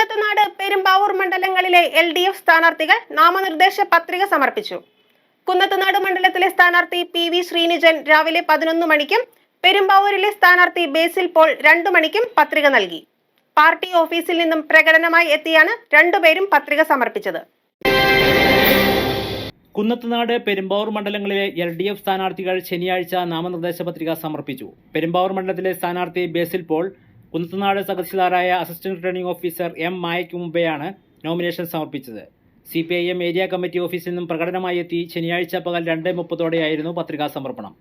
കുന്നത്തുനാട്, പെരുമ്പാവൂർ മണ്ഡലങ്ങളിലെ LDF സ്ഥാനാർത്ഥികൾ നാമനിർദ്ദേശ പത്രിക സമർപ്പിച്ചു. കുന്നത്തുനാട് മണ്ഡലത്തിലെ സ്ഥാനാർത്ഥി PV ശ്രീനിജൻ രാവിലെ 11 മണിക്കും പെരുമ്പാവൂരിലെ സ്ഥാനാർത്ഥി ബേസിൽ പോൾ 2 മണിക്കും പത്രിക നൽകി. പാർട്ടി ഓഫീസിൽ നിന്നും പ്രകടനമായി എത്തിയാണ് രണ്ടുപേരും പത്രിക സമർപ്പിച്ചത്. കുന്നത്തുനാട്, പെരുമ്പാവൂർ മണ്ഡലങ്ങളിലെ LDF സ്ഥാനാർത്ഥികൾ ശനിയാഴ്ച നാമനിർദ്ദേശ പത്രിക സമർപ്പിച്ചു. പെരുമ്പാവൂർ മണ്ഡലത്തിലെ സ്ഥാനാർത്ഥി ബേസിൽ പോൾ കുന്നത്തുനാട് തഹസിൽദാറായ അസിസ്റ്റന്റ് റിട്ടേണിംഗ് ഓഫീസർ M മായയ്ക്ക് മുമ്പെയാണ് നോമിനേഷൻ സമർപ്പിച്ചത്. CPIM ഏരിയ കമ്മിറ്റി ഓഫീസിൽ നിന്നും പ്രകടനമായി എത്തി ശനിയാഴ്ച പകൽ 2:30 പത്രികാ സമർപ്പണം.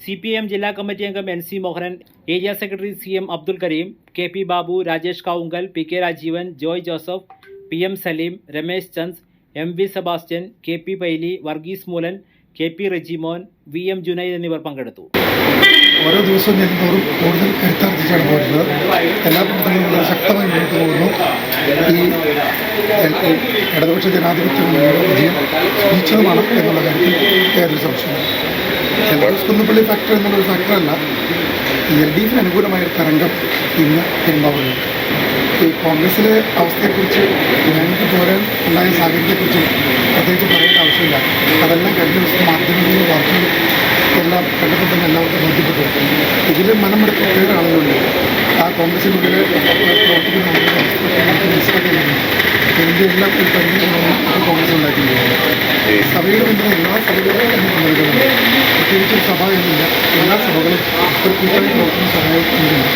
CPIM ജില്ലാ കമ്മിറ്റി അംഗം NC Mohanan, area secretary CM Abdul Kareem, KP Babu, Rajesh Kavungal, PK Rajeevan, Joy Joseph, PM Saleem, Ramesh Chand, MV Sebastian, KP Paily, Varghese Moolan, KP Rejimon, VM Junaid എന്നിവർ പങ്കെടുത്തു. ഓരോ ദിവസവും ഞെല്ലുന്നോറും കൂടുതൽ കരുത്താർജിച്ചാണ് പോകുന്നത്. എല്ലാ പ്രവർത്തനങ്ങളും ശക്തമായി മുന്നോട്ട് പോകുന്നു. ഈ ഇടതുപക്ഷ ജനാധിപത്യ മുന്നണിയുടെ വിജയം സുനിശ്ചിതമാണ് എന്നുള്ള കാര്യത്തിൽ യാതൊരു സംശയമില്ല. കുന്നപ്പള്ളി ഫാക്ടർ എന്നുള്ളൊരു ഫാക്ടറല്ല, LDFിന് അനുകൂലമായൊരു തരംഗം ഇന്ന് പെരുമ്പാവൂരിൽ. ഈ കോൺഗ്രസിലെ അവസ്ഥയെക്കുറിച്ച് ഞങ്ങൾക്ക് പോരാൻ ഉണ്ടായ സാഹചര്യത്തെക്കുറിച്ച് പ്രത്യേകിച്ച് പറയേണ്ട ആവശ്യമില്ല. അതെല്ലാം കഴിഞ്ഞ ദിവസം മാധ്യമങ്ങളിലും വാർത്തകളും എല്ലാം കണ്ടപ്പോൾ തന്നെ എല്ലാവർക്കും ബോധ്യപ്പെട്ടു. ഇതിൽ മനമെടുത്ത ഒട്ടേറെ ആളുകളുണ്ട്. ആ കോൺഗ്രസിനുള്ളിൽ പ്രവർത്തിക്കുന്ന മനസ്സിലാക്കുന്നുണ്ട്. ഇതിൻ്റെ എല്ലാം ഒരു പരിമിതികളാണ് കോൺഗ്രസ് ഉണ്ടാക്കിയിരിക്കുന്നത്. സഭയുടെ മുന്നിൽ എല്ലാ സഭകളും തന്നെ പങ്കെടുക്കുന്നുണ്ട്. പ്രത്യേകിച്ച് സഭ എന്നില്ല, എല്ലാ സഭകളും ഒരു കൂട്ടായി പ്രവർത്തന സഹായിക്കുന്നുണ്ട്.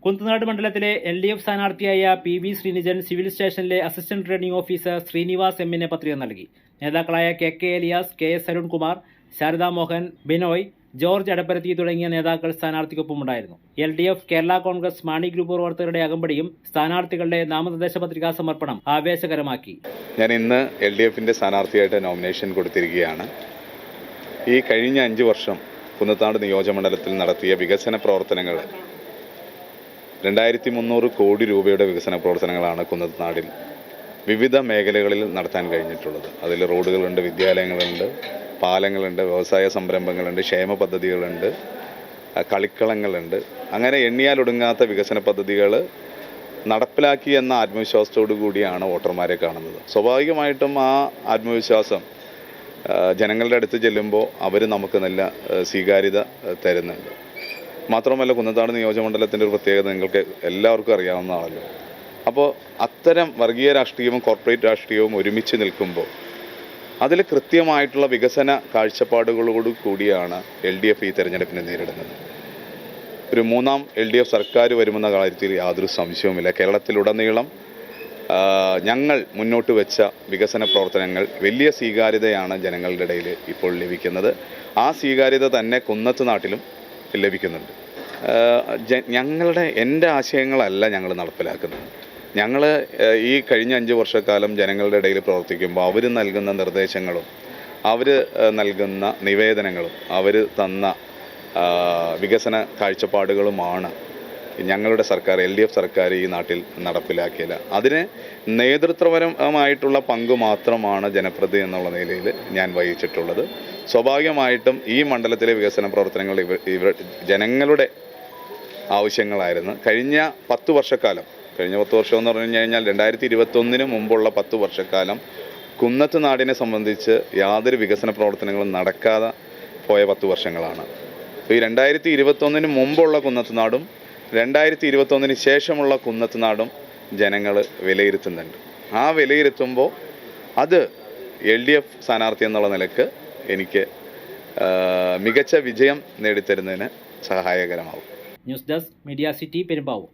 കുന്നത്തുനാട് മണ്ഡലത്തിലെ LDF സ്ഥാനാർത്ഥിയായ PV ശ്രീനിജൻ സിവിൽ സ്റ്റേഷനിലെ assistant returning officer Sreenivas M പത്രിക നൽകി. നേതാക്കളായ KK Elias, KS Arunkumar, Sharada Mohan, Binoy, George Adapparathy തുടങ്ങിയ നേതാക്കൾ സ്ഥാനാർത്ഥിക്കൊപ്പമുണ്ടായിരുന്നു. LDF Kerala Congress Mani group പ്രവർത്തകരുടെ അകമ്പടിയും സ്ഥാനാർത്ഥികളുടെ നാമനിർദ്ദേശ പത്രികാ സമർപ്പണം ആവേശകരമാക്കി. ഞാൻ ഇന്ന് LDFിൻ്റെ സ്ഥാനാർത്ഥിയായിട്ട് നോമിനേഷൻ കൊടുത്തിരിക്കുകയാണ്. ഈ കഴിഞ്ഞ 5 വർഷം കുന്നത്തുനാട് നിയോജകമണ്ഡലത്തിൽ നടത്തിയ വികസന പ്രവർത്തനങ്ങൾ 2300 കോടി രൂപയുടെ വികസന പ്രവർത്തനങ്ങളാണ് കുന്നത്തുനാടിൽ വിവിധ മേഖലകളിൽ നടത്താൻ കഴിഞ്ഞിട്ടുള്ളത്. അതിൽ റോഡുകളുണ്ട്, വിദ്യാലയങ്ങളുണ്ട്, പാലങ്ങളുണ്ട്, വ്യവസായ സംരംഭങ്ങളുണ്ട്, ക്ഷേമ പദ്ധതികളുണ്ട്, കളിക്കളങ്ങളുണ്ട്. അങ്ങനെ എണ്ണിയാലൊടുങ്ങാത്ത വികസന പദ്ധതികൾ നടപ്പിലാക്കി എന്ന ആത്മവിശ്വാസത്തോടു കൂടിയാണ് വോട്ടർമാരെ കാണുന്നത്. സ്വാഭാവികമായിട്ടും ആ ആത്മവിശ്വാസം ജനങ്ങളുടെ അടുത്ത് ചെല്ലുമ്പോൾ അവർ നമുക്ക് നല്ല സ്വീകാര്യത തരുന്നുണ്ട്. മാത്രമല്ല, കുന്നത്തുനാട് നിയോജകമണ്ഡലത്തിൻ്റെ ഒരു പ്രത്യേകത നിങ്ങൾക്ക് എല്ലാവർക്കും അറിയാവുന്നതാണല്ലോ. അപ്പോൾ അത്തരം വർഗീയ രാഷ്ട്രീയവും കോർപ്പറേറ്റ് രാഷ്ട്രീയവും ഒരുമിച്ച് നിൽക്കുമ്പോൾ അതിൽ കൃത്യമായിട്ടുള്ള വികസന കാഴ്ചപ്പാടുകളോട് കൂടിയാണ് LDF ഈ തെരഞ്ഞെടുപ്പിനെ നേരിടുന്നത്. ഒരു 3ാം LDF സർക്കാർ വരുമെന്ന കാര്യത്തിൽ യാതൊരു സംശയവുമില്ല. കേരളത്തിലുടനീളം ഞങ്ങൾ മുന്നോട്ട് വെച്ച വികസന പ്രവർത്തനങ്ങൾ വലിയ സ്വീകാര്യതയാണ് ജനങ്ങളുടെ ഇടയിൽ ഇപ്പോൾ ലഭിക്കുന്നത്. ആ സ്വീകാര്യത തന്നെ കുന്നത്തുനാട്ടിലും ലഭിക്കുന്നുണ്ട്. എൻ്റെ ആശയങ്ങളല്ല ഞങ്ങൾ നടപ്പിലാക്കുന്നത്. ഞങ്ങൾ ഈ കഴിഞ്ഞ 5 വർഷക്കാലം ജനങ്ങളുടെ ഇടയിൽ പ്രവർത്തിക്കുമ്പോൾ അവർ നൽകുന്ന നിർദ്ദേശങ്ങളും അവർ നൽകുന്ന നിവേദനങ്ങളും അവർ തന്ന വികസന കാഴ്ചപ്പാടുകളുമാണ് ഞങ്ങളുടെ സർക്കാർ, LDF സർക്കാർ ഈ നാട്ടിൽ നടപ്പിലാക്കിയത്. അതിന് നേതൃത്വപരമായിട്ടുള്ള പങ്ക് മാത്രമാണ് ജനപ്രതി എന്നുള്ള നിലയിൽ ഞാൻ വഹിച്ചിട്ടുള്ളത്. സ്വാഭാവികമായിട്ടും ഈ മണ്ഡലത്തിലെ വികസന പ്രവർത്തനങ്ങൾ ജനങ്ങളുടെ ആവശ്യങ്ങളായിരുന്നു. കഴിഞ്ഞ 10 വർഷക്കാലം എന്ന് പറഞ്ഞു കഴിഞ്ഞാൽ 2021 മുമ്പുള്ള 10 വർഷക്കാലം കുന്നത്തുനാടിനെ സംബന്ധിച്ച് യാതൊരു വികസന പ്രവർത്തനങ്ങളും നടക്കാതെ പോയ 10 വർഷങ്ങളാണ്. അപ്പോൾ ഈ 2021 മുമ്പുള്ള കുന്നത്തുനാടും 2021 ശേഷമുള്ള കുന്നത്തുനാടും ജനങ്ങൾ വിലയിരുത്തുന്നുണ്ട്. ആ വിലയിരുത്തുമ്പോൾ അത് LDF സ്ഥാനാർത്ഥി എന്നുള്ള നിലക്ക് എനിക്ക് മികച്ച വിജയം നേടിത്തരുന്നതിന് സഹായകരമാവും. News desk, media city, Perumbavoor.